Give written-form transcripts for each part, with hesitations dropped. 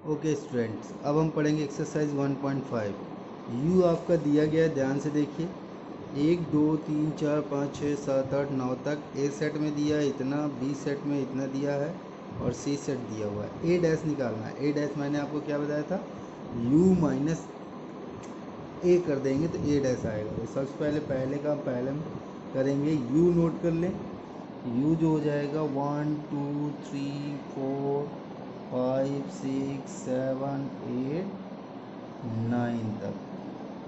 Okay students, अब हम पढ़ेंगे एक्सरसाइज 1.5। यू आपका दिया गया है, ध्यान से देखिए। 1 2 3 4 5 6 7 8 9 तक ए सेट में दिया है इतना, बी सेट में इतना दिया है और सी सेट दिया हुआ है। ए डैश निकालना है। ए डैश मैंने आपको क्या बताया था, यू माइनस ए कर देंगे तो ए डैश आएगा। तो सबसे पहले काम पहले हम करेंगे, यू नोट कर लें। यू जो हो जाएगा 1 2 3 4 5 6 7 8 9 तक,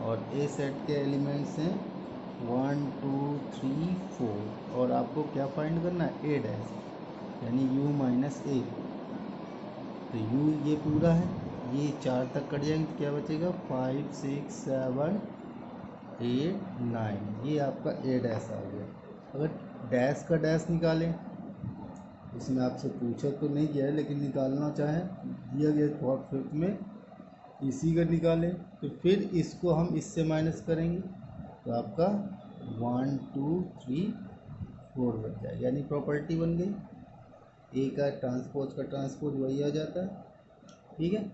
और ए सेट के एलिमेंट्स हैं 1 2 3 4, और आपको क्या फाइंड करना है, ए डैश, यानी यू माइनस ए। तो यू ये पूरा है, ये 4 तक कट जाएंगे तो क्या बचेगा, 5 6 7 8 9, ये आपका ए डैश आ गया। अगर डैश का डैश निकालें, इसमें आपसे पूछा तो नहीं गया है लेकिन निकालना चाहें, दिया गया फोर्थ फिफ्थ में इसी का निकालें, तो फिर इसको हम इससे माइनस करेंगे तो आपका 1 2 3 4 बच जाएगा, यानी प्रॉपर्टी बन गई। ए का ट्रांसपोज वही आ जाता है, ठीक है।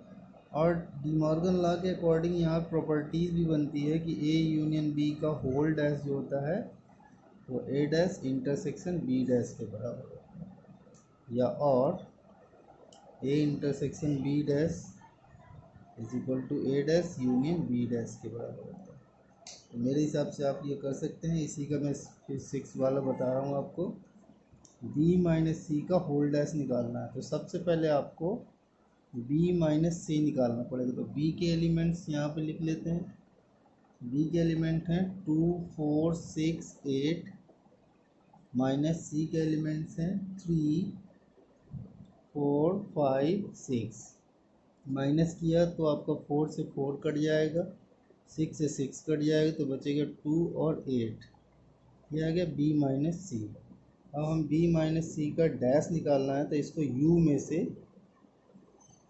और डिमॉर्गन लॉ के अकॉर्डिंग यहाँ प्रॉपर्टीज़ भी बनती है कि ए यूनियन बी का होल डैश जो होता है वो A dash intersection B dash के बराबर होता है, या और A intersection B dash is equal to A dash union B dash के बराबर होता है। तो मेरे हिसाब से आप ये कर सकते हैं। इसी का मैं फिर 6 वाला बता रहा हूँ आपको। बी माइनस सी का होल डैश निकालना है, तो सबसे पहले आपको बी माइनस सी निकालना पड़ेगा। तो बी के एलिमेंट्स यहाँ पे लिख लेते हैं। बी के एलिमेंट हैं 2 4 6 8, माइनस सी के एलिमेंट्स हैं 3 4 5 6। माइनस किया तो आपका 4 से 4 कट जाएगा, 6 से 6 कट जाएगा, तो बचेगा 2 और 8। ये आ गया बी माइनस सी। अब हम बी माइनस सी का डैश निकालना है, तो इसको यू में से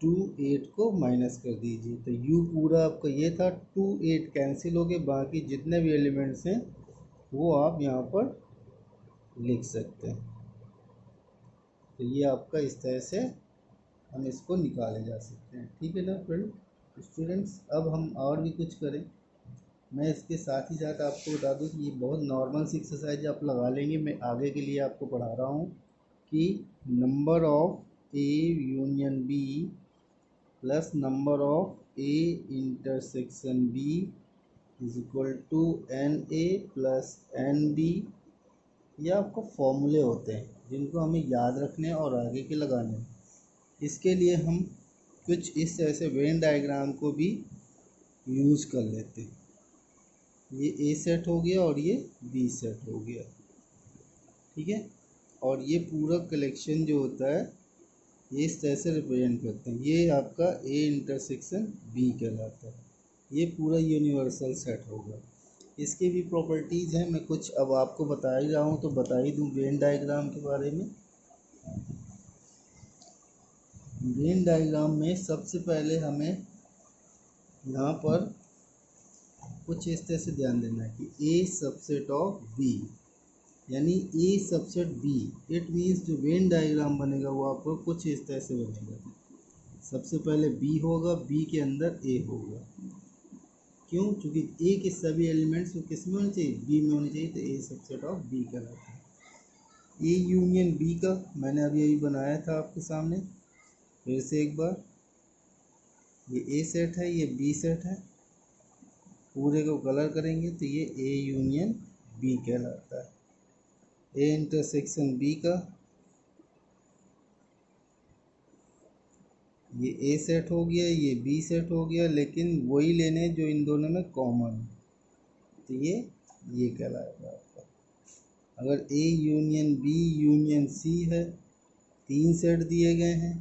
2 8 को माइनस कर दीजिए। तो यू पूरा आपका ये था, 2 8 कैंसिल हो गए, बाकी जितने भी एलिमेंट्स हैं वो आप यहाँ पर लिख सकते हैं। तो ये आपका इस तरह से हम इसको निकाले जा सकते हैं, ठीक है ना फ्रेंड स्टूडेंट्स। अब हम और भी कुछ करें। मैं इसके साथ ही साथ आपको बता दूं कि ये बहुत नॉर्मल सी एक्सरसाइज आप लगा लेंगे। मैं आगे के लिए आपको पढ़ा रहा हूँ कि number of A union B plus number of A intersection B is equal to n A plus n B. ये आपको फॉर्मूले होते हैं जिनको हमें याद रखने और आगे के लगाने। इसके लिए हम कुछ इस तरह से वेन डायग्राम को भी यूज़ कर लेते हैं। ये ए सेट हो गया और ये बी सेट हो गया, ठीक है। और ये पूरा कलेक्शन जो होता है ये इस तरह से रिप्रेजेंट करते हैं। ये आपका ए इंटरसेक्शन बी कहलाता है। ये पूरा यूनिवर्सल सेट होगा। इसकी भी प्रॉपर्टीज़ हैं, मैं कुछ अब आपको बता ही रहा हूँ तो बता ही दूँ वेन डायग्राम के बारे में। वेन डायग्राम में सबसे पहले हमें यहाँ पर कुछ इस तरह से ध्यान देना है कि ए सबसेट ऑफ बी, यानी ए सबसेट बी, इट मीन्स जो वेन डायग्राम बनेगा वो आपको कुछ इस तरह से बनेगा। सबसे पहले बी होगा, बी के अंदर ए होगा। क्यों? क्योंकि ए के सभी एलिमेंट्स वो किस में होने चाहिए, बी में होने चाहिए, तो ए सबसेट ऑफ बी कहलाता है। ए यूनियन बी का मैंने अभी यही बनाया था आपके सामने, फिर से एक बार। ये ए सेट है, ये बी सेट है, पूरे को कलर करेंगे तो ये ए यूनियन बी कहलाता है। ए इंटरसेक्शन बी का ये ए सेट हो गया, ये बी सेट हो गया, लेकिन वही लेने जो इन दोनों में कॉमन है, तो ये कहलाएगा आपका। अगर A union B union C है, 3 सेट दिए गए हैं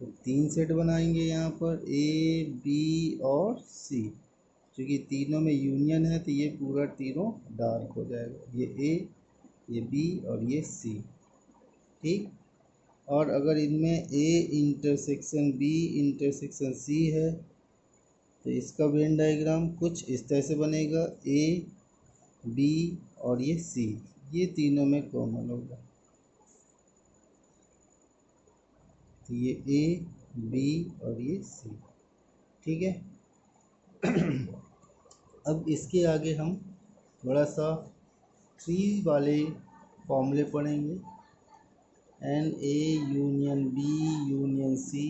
तो 3 सेट बनाएंगे यहाँ पर, ए बी और सी। क्योंकि तीनों में यूनियन है तो ये पूरा तीनों डार्क हो जाएगा, ये ए, ये बी और ये सी, ठीक। और अगर इनमें A intersection B intersection C है तो इसका वेन डायग्राम कुछ इस तरह से बनेगा, ए बी और ये सी, ये तीनों में कॉमन होगा। तो ये ए बी और ये सी। ठीक है। अब इसके आगे हम थोड़ा सा थ्री वाले फॉर्मूले पढ़ेंगे। N A union B union C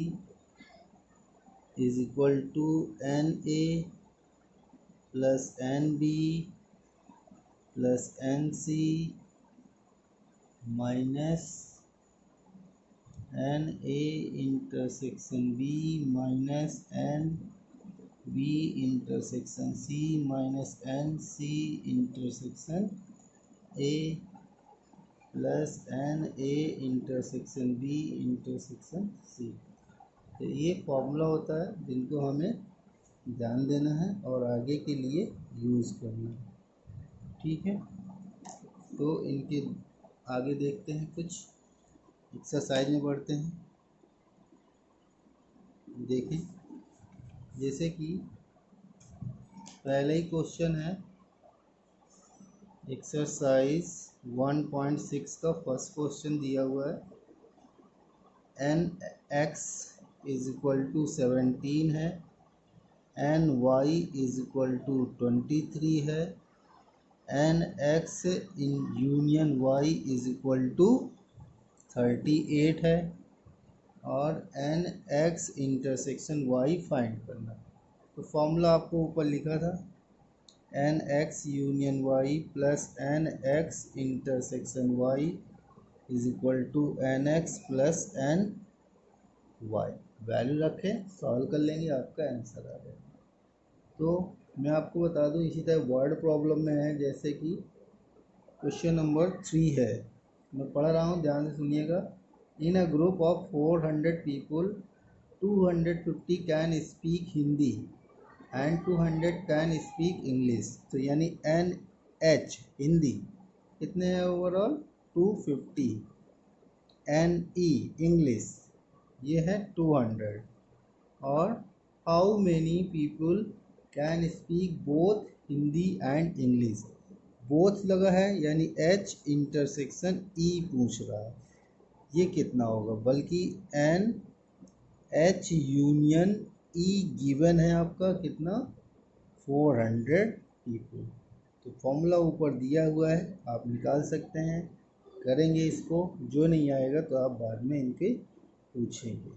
is equal to n A plus n B plus n C minus n A intersection B minus n B intersection C minus n C intersection A plus n A intersection B intersection C. तो ये formula होता है जिनको हमें ध्यान देना है और आगे के लिए यूज़ करना है। ठीक है। तो इनके आगे देखते हैं, कुछ एक्सरसाइज में बढ़ते हैं। देखें, जैसे कि पहले ही क्वेश्चन है एक्सरसाइज 1.6 का फर्स्ट क्वेश्चन दिया हुआ है। N X is equal to 17 है, n Y is equal to 23 है, n X in union Y is equal to 38 है और n X intersection Y find करना। तो फॉर्मूला आपको ऊपर लिखा था, n X union Y plus n X intersection Y is equal to n X plus n Y. Value रखें, solve कर लेंगे, आपका आंसर आ जाएगा। तो मैं आपको बता दूं, इसी तरह वर्ड प्रॉब्लम में है, जैसे कि क्वेश्चन नंबर 3 है, मैं पढ़ रहा हूँ, ध्यान से सुनिएगा। In a group of 400 people 250 can speak Hindi and 200 can speak English. तो यानी एन एच हिंदी कितने हैं ओवरऑल 250, एन ई इंग्लिश ये है 200, और how many people can speak both Hindi and English. Both लगा है यानी एच इंटरसेक्शन ई पूछ रहा है, ये कितना होगा, बल्कि n H union E given है आपका कितना 400 पीपल। तो फॉर्मूला ऊपर दिया हुआ है, आप निकाल सकते हैं, करेंगे इसको। जो नहीं आएगा तो आप बाद में इनके पूछेंगे।